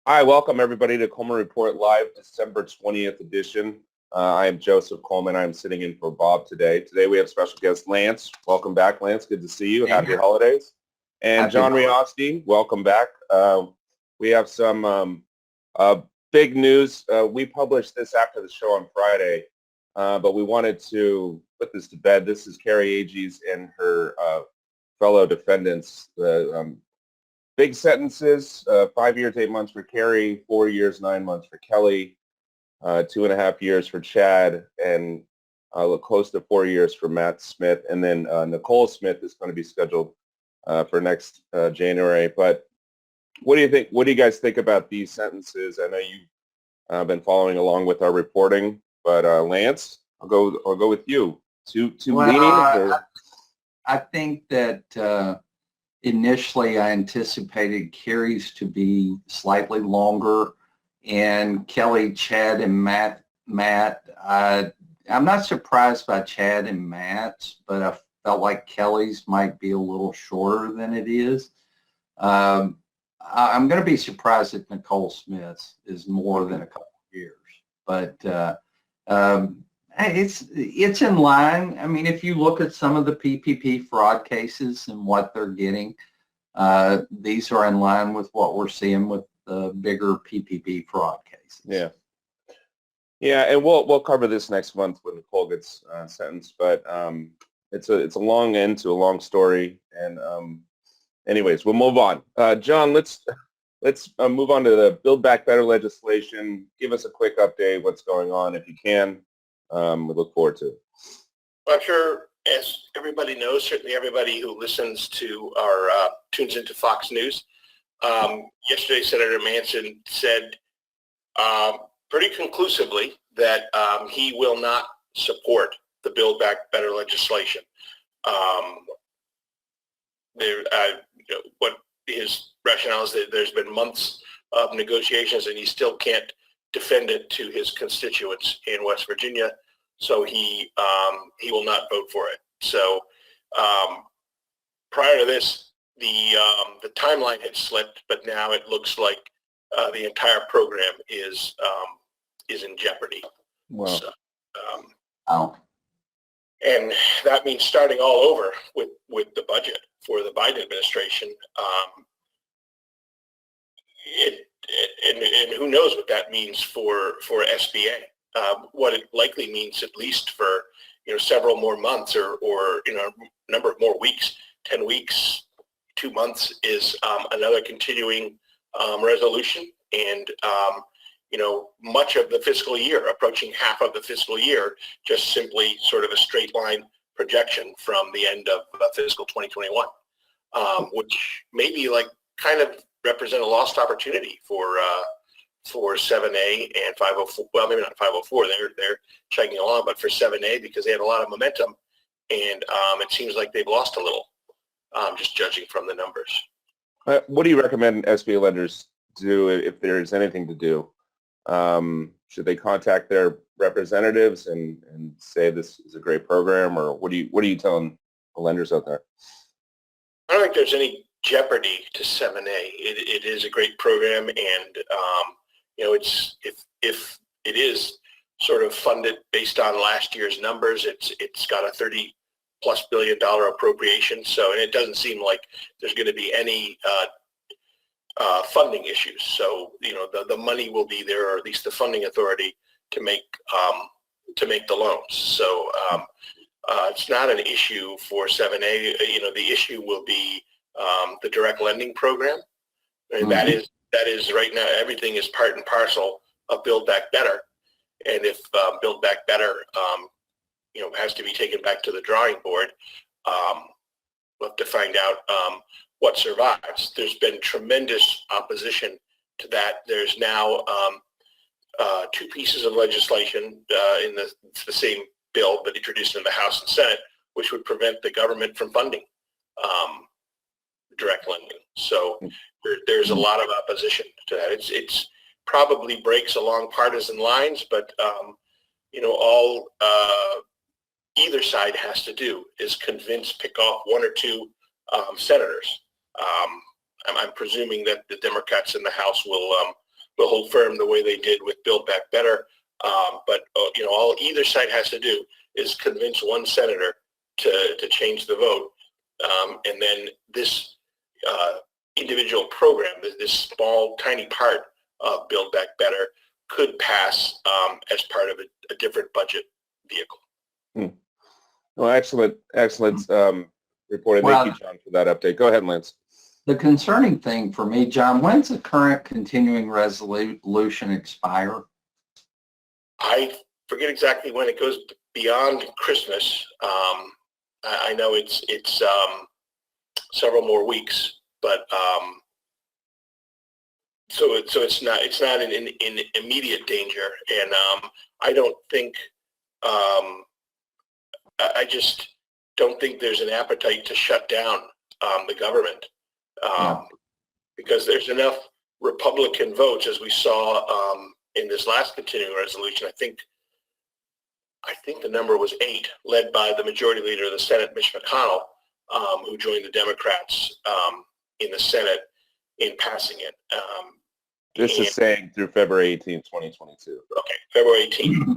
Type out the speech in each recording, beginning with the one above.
Hi, welcome everybody to Coleman Report Live, December 20th edition. I am Joseph Coleman. I'm sitting in for Bob today. Today we have special guest Lance. Welcome back, Lance. Good to see you. Happy holidays. And John Riosti, welcome back. We have some big news. We published this after the show on Friday, but we wanted to put this to bed. This is Carrie Agee's and her fellow defendants. Big sentences, 5 years, 8 months for Carrie, 4 years, 9 months for Kelly, 2.5 years for Chad, and close to 4 years for Matt Smith. And then Nicole Smith is going to be scheduled for next January. But what do you think? What do you guys think about these sentences? I know you've been following along with our reporting, but Lance, I'll go with you. Too lenient? Or? I think that initially I anticipated Carrie's to be slightly longer, and Kelly, Chad, and Matt. I'm not surprised by Chad and Matt's, but I felt like Kelly's might be a little shorter than it is. I'm going to be surprised if Nicole Smith's is more than a couple of years, but it's in line. I mean, if you look at some of the PPP fraud cases and what they're getting, these are in line with what we're seeing with the bigger PPP fraud cases. Yeah, and we'll cover this next month when Nicole gets sentenced. But it's a long end to a long story. And anyways, we'll move on. John, let's move on to the Build Back Better legislation. Give us a quick update. What's going on, if you can. We look forward to it. Well, I'm sure, as everybody knows, certainly everybody who listens to our tunes into Fox News. Yesterday, Senator Manchin said pretty conclusively that he will not support the Build Back Better legislation. What his rationale is that there's been months of negotiations and he still can't defend it to his constituents in West Virginia, so he will not vote for it. So prior to this, the timeline had slipped, but now it looks like the entire program is in jeopardy. Wow. So, and that means starting all over with the budget for the Biden administration. And who knows what that means for SBA. What it likely means, at least for several more months or a number of more weeks, 10 weeks, 2 months, is another continuing resolution. And much of the fiscal year, approaching half of the fiscal year, just simply sort of a straight line projection from the end of fiscal 2021, which maybe kind of represent a lost opportunity for 7A and 504. Well, maybe not 504. They're chugging along, but for 7A, because they had a lot of momentum, and it seems like they've lost a little, just judging from the numbers. What do you recommend SBA lenders do if there's anything to do? Should they contact their representatives and say this is a great program, or what are you telling the lenders out there? I don't think there's any jeopardy to 7A. It is a great program, and it's if it is sort of funded based on last year's numbers, it's got a $30+ billion appropriation. So, and it doesn't seem like there's going to be any funding issues. So the money will be there, or at least the funding authority to make the loans. So it's not an issue for 7A. The issue will be the direct lending program, and that is right now everything is part and parcel of Build Back Better. And if Build Back Better has to be taken back to the drawing board, we'll have to find out what survives. There's been tremendous opposition to that. There's now 2 pieces of legislation in the same bill, but introduced in the House and Senate, which would prevent the government from funding direct lending. So there's a lot of opposition to that. It's probably breaks along partisan lines, but all either side has to do is pick off 1 or 2 senators. I'm presuming that the Democrats in the House will hold firm the way they did with Build Back Better. But all either side has to do is convince one senator to change the vote, and then this individual program, this small, tiny part of Build Back Better, could pass as part of a different budget vehicle. Well, excellent reporting. Well, Thank you, John, for that update. Go ahead, Lance. the concerning thing for me, John, when's the current continuing resolution expire? I forget exactly when it goes beyond Christmas. I know it's several more weeks, but so it's not in immediate danger, and I don't think I just don't think there's an appetite to shut down the government because there's enough Republican votes, as we saw in this last continuing resolution. I think the number was 8, led by the Majority Leader of the Senate, Mitch McConnell, who joined the Democrats in the Senate in passing it. This is saying through February 18th, 2022. Okay, February 18th.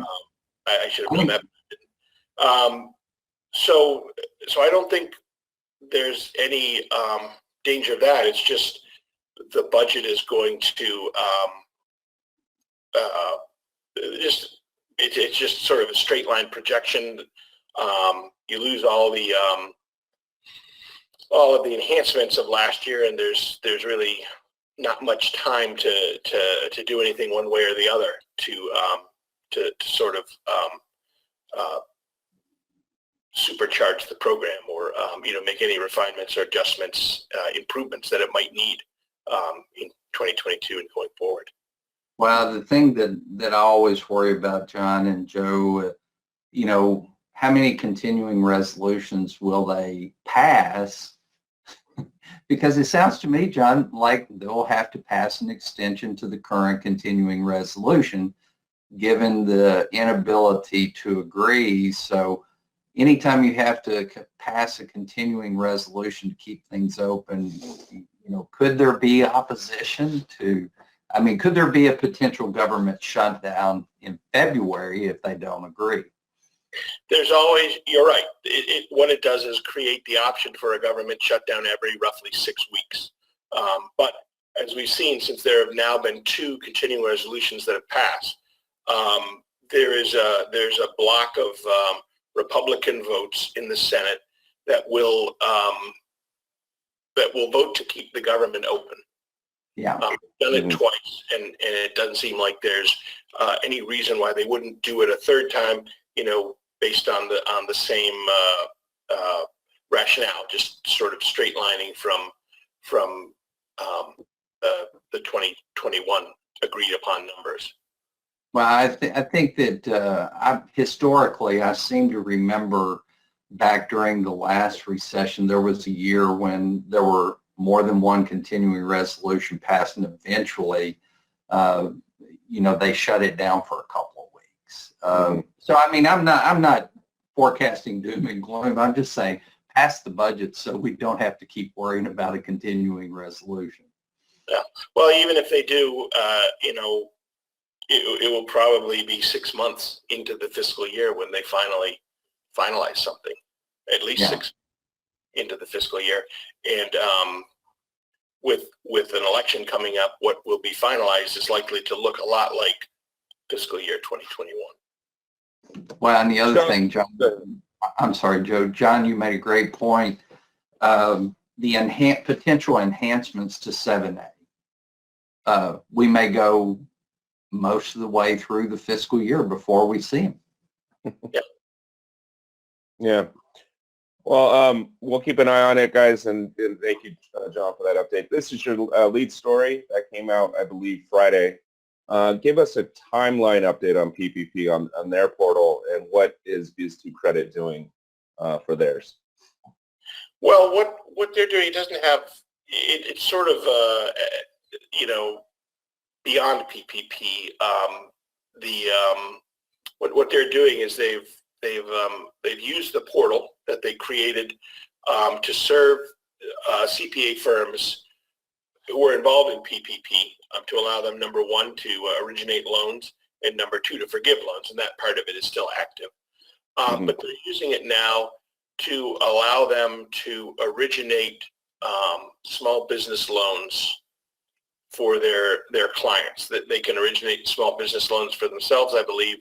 I should have known that. So I don't think there's any danger of that. It's just the budget is going to it's just sort of a straight line projection. You lose all of the enhancements of last year, and there's really not much time to do anything one way or the other to sort of supercharge the program or make any refinements or adjustments, improvements that it might need in 2022 and going forward. Well, the thing that I always worry about, John and Joe, how many continuing resolutions will they pass? Because it sounds to me, John, like they'll have to pass an extension to the current continuing resolution, given the inability to agree. So anytime you have to pass a continuing resolution to keep things open, could there be opposition to, could there be a potential government shutdown in February if they don't agree? There's always, you're right. What it does is create the option for a government shutdown every roughly 6 weeks. But as we've seen, since there have now been 2 continuing resolutions that have passed, there's a block of Republican votes in the Senate that will vote to keep the government open. Yeah, done it twice, and it doesn't seem like there's any reason why they wouldn't do it a third time. Based on the same rationale, just sort of straight lining from the 2021 agreed upon numbers. well, I think that historically, I seem to remember back during the last recession, there was a year when there were more than one continuing resolution passed, and eventually, they shut it down for a couple of weeks. So I'm not forecasting doom and gloom. I'm just saying pass the budget so we don't have to keep worrying about a continuing resolution. Yeah. Well, even if they do, it will probably be 6 months into the fiscal year when they finally finalize something. At least 6 into the fiscal year, and with an election coming up, what will be finalized is likely to look a lot like fiscal year 2021. Well, and the other thing, John, I'm sorry, Joe. John, you made a great point. The potential enhancements to 7A. We may go most of the way through the fiscal year before we see them. Yeah. Well, we'll keep an eye on it, guys, and thank you, John, for that update. This is your lead story that came out, I believe, Friday. Give us a timeline update on PPP on their portal, and what is 2Credit doing for theirs? Well, what they're doing, it doesn't have, it's sort of, beyond PPP. What they're doing is they've used the portal that they created to serve CPA firms who were involved in PPP to allow them, number one, to originate loans, and number two, to forgive loans, and that part of it is still active. But they're using it now to allow them to originate small business loans for their clients. That they can originate small business loans for themselves, I believe,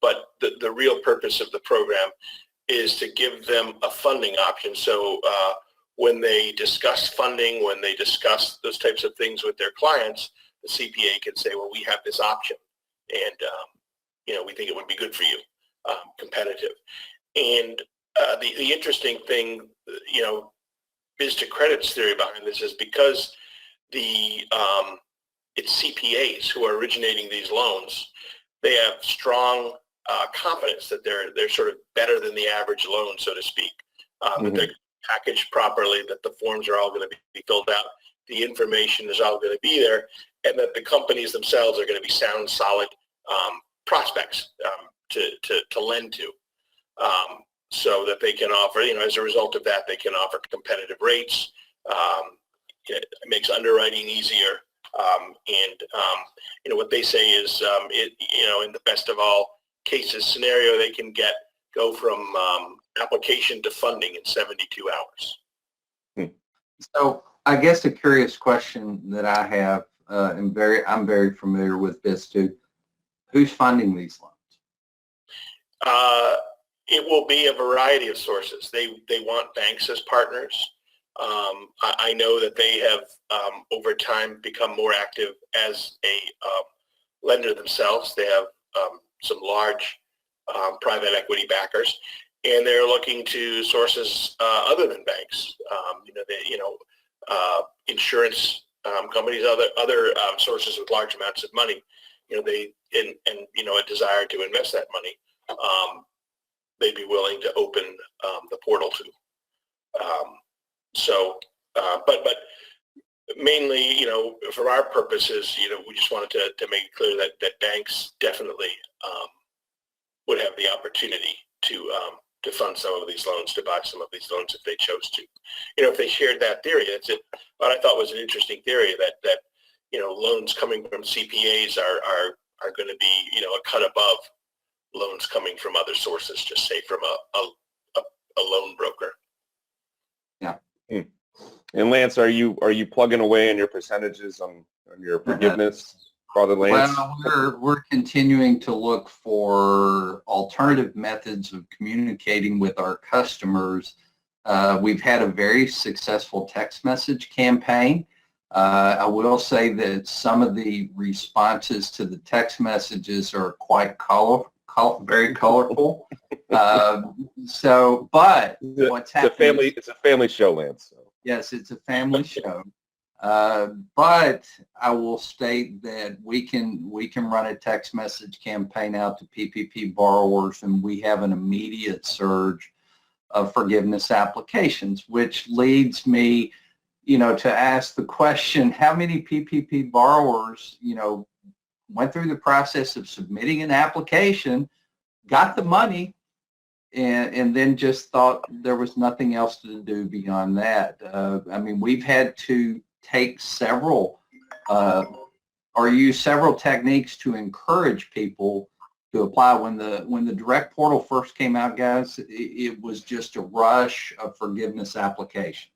but the real purpose of the program is to give them a funding option. So when they discuss funding, when they discuss those types of things with their clients, the CPA can say, well, we have this option, and we think it would be good for you, competitive. And the interesting thing, biz to credits theory behind this is because it's CPAs who are originating these loans, they have strong confidence that they're sort of better than the average loan, so to speak, that they're packaged properly, that the forms are all going to be filled out, the information is all going to be there, and that the companies themselves are going to be sound, solid prospects to lend to, so that they can offer, as a result of that, they can offer competitive rates. It makes underwriting easier, and what they say is, in the best of all cases scenario, they can go from application to funding in 72 hours. So I guess a curious question that I have, I'm very familiar with BIS2. Who's funding these loans? It will be a variety of sources. They want banks as partners. I know that they have, over time, become more active as a lender themselves. They have some large private equity backers, and they're looking to sources other than banks. Insurance companies, other sources with large amounts of money. A desire to invest that money. They'd be willing to open the portal to. But mainly, for our purposes, we just wanted to make it clear that banks definitely would have the opportunity to fund some of these loans, to buy some of these loans if they chose to. If they shared that theory, that's it. What I thought was an interesting theory that loans coming from CPAs are going to be, a cut above loans coming from other sources, just say from a loan broker. Yeah. And Lance, are you plugging away in your percentages on your forgiveness, Father Lance? Well, we're continuing to look for alternative methods of communicating with our customers. We've had a very successful text message campaign. I will say that some of the responses to the text messages are quite very colorful. But what's happening? It's a family show, Lance. So. Yes, it's a family show. But I will state that we can run a text message campaign out to PPP borrowers, and we have an immediate surge of forgiveness applications, which leads me, to ask the question: how many PPP borrowers, went through the process of submitting an application, got the money, and then just thought there was nothing else to do beyond that? We've had to take several or use several techniques to encourage people to apply. When the direct portal first came out, guys, it was just a rush of forgiveness applications.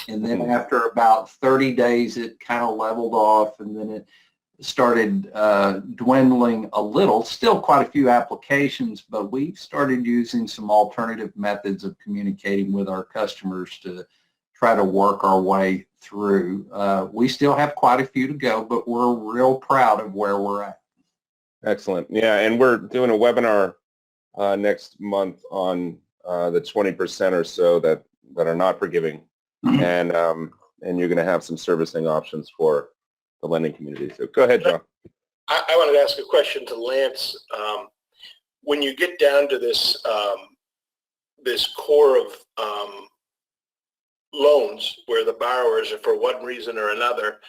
And then after about 30 days, it kind of leveled off, and then it started dwindling a little. Still quite a few applications, but we've started using some alternative methods of communicating with our customers to try to work our way through. We still have quite a few to go, but we're real proud of where we're at. Excellent. Yeah, and we're doing a webinar next month on the 20% or so that are not forgiving, and you're going to have some servicing options for the lending community. So go ahead, John. I wanted to ask a question to Lance. When you get down to this core of loans where the borrowers, for one reason or another,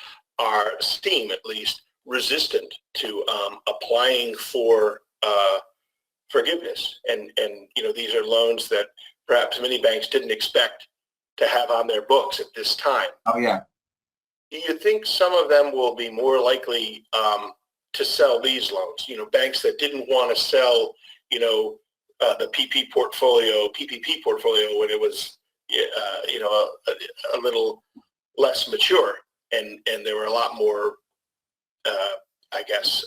seem at least resistant to applying for forgiveness, and these are loans that perhaps many banks didn't expect to have on their books at this time. Oh yeah. you think some of them will be more likely to sell these loans. Banks that didn't want to sell, the PPP portfolio when it was, a little less mature, and there were a lot more, I guess,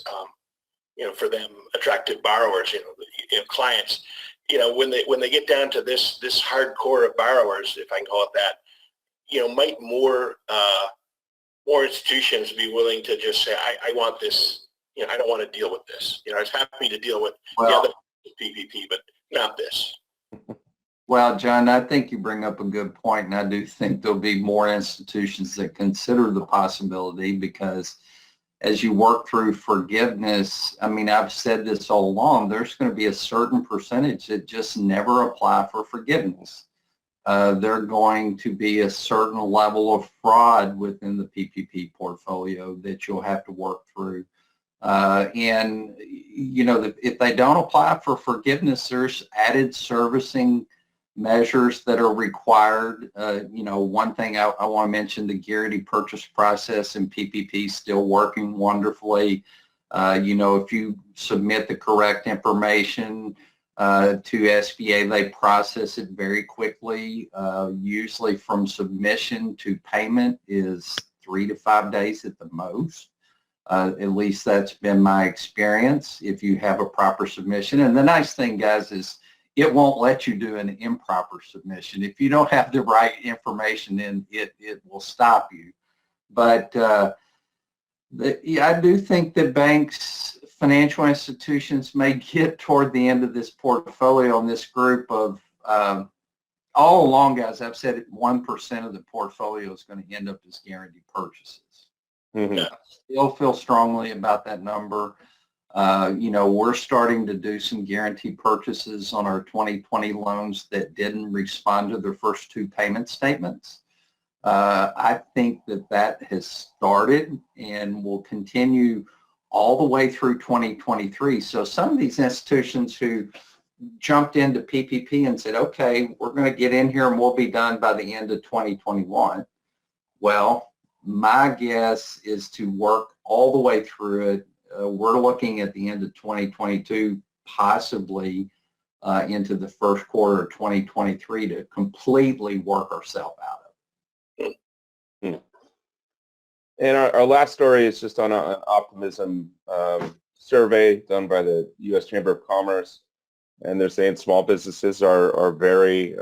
for them attractive borrowers, clients. When they get down to this hardcore of borrowers, if I can call it that, might more institutions be willing to just say, I want this. I don't want to deal with this. I was happy to deal with the other PPP, but not this. Well, John, I think you bring up a good point, and I do think there'll be more institutions that consider the possibility, because as you work through forgiveness, I mean, I've said this all along, there's going to be a certain percentage that just never apply for forgiveness. There going to be a certain level of fraud within the PPP portfolio that you'll have to work through. And, if they don't apply for forgiveness, there's added servicing measures that are required. One thing I want to mention, the guaranteed purchase process in PPP is still working wonderfully. If you submit the correct information to SBA, they process it very quickly. Usually from submission to payment is 3 to 5 days at the most. At least that's been my experience if you have a proper submission. And the nice thing, guys, is it won't let you do an improper submission. If you don't have the right information, then it will stop you. But I do think that banks, financial institutions may get toward the end of this portfolio in this group of, all along, guys, I've said 1% of the portfolio is going to end up as guaranteed purchases. Mm-hmm. I still feel strongly about that number. We're starting to do some guaranteed purchases on our 2020 loans that didn't respond to their first 2 payment statements. I think that has started and will continue all the way through 2023. So some of these institutions who jumped into PPP and said, okay, we're going to get in here and we'll be done by the end of 2021. Well, my guess is to work all the way through it. We're looking at the end of 2022, possibly into the first quarter of 2023 to completely work ourselves out of it. Mm-hmm. And our last story is just on an optimism survey done by the U.S. Chamber of Commerce. And they're saying small businesses are very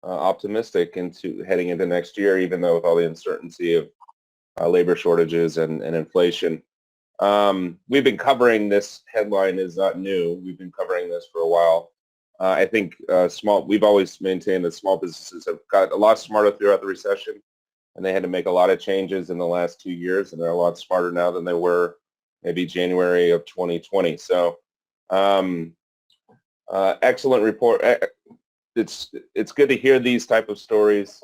optimistic heading into next year, even though with all the uncertainty of labor shortages and inflation. We've been covering this. Headline is not new. We've been covering this for a while. I think we've always maintained that small businesses have got a lot smarter throughout the recession, and they had to make a lot of changes in the last 2 years, and they're a lot smarter now than they were maybe January of 2020. So excellent report. It's good to hear these type of stories,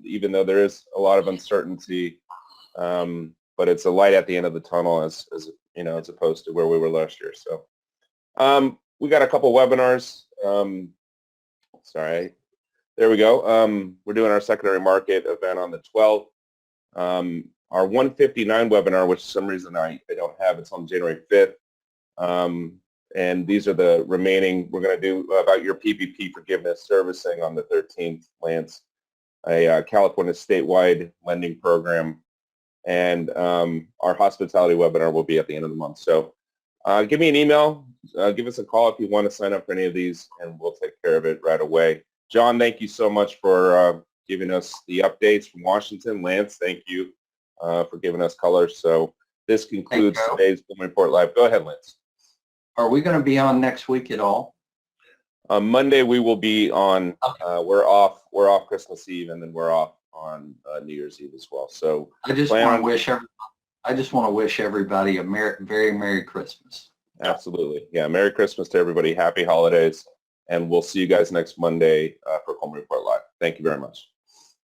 even though there is a lot of uncertainty. But it's a light at the end of the tunnel, as opposed to where we were last year. So we got a couple webinars. Sorry, there we go. We're doing our secondary market event on the 12th. Our 159 webinar, which for some reason I don't have, it's on January 5th. And these are the remaining. We're going to do about your PPP forgiveness servicing on the 13th, Lance, a California statewide lending program. And our hospitality webinar will be at the end of the month. So give me an email, give us a call if you want to sign up for any of these, and we'll take care of it right away. John, thank you so much for giving us the updates from Washington. Lance, thank you for giving us color. So this concludes today's Coleman Report Live. Go ahead, Lance. Are we going to be on next week at all? On Monday we will be on. Okay. We're off Christmas Eve, and then we're off on New Year's Eve as well. So I just want to wish everybody a very Merry Christmas. Absolutely. Yeah. Merry Christmas to everybody. Happy holidays. And we'll see you guys next Monday for Coleman Report Live. Thank you very much.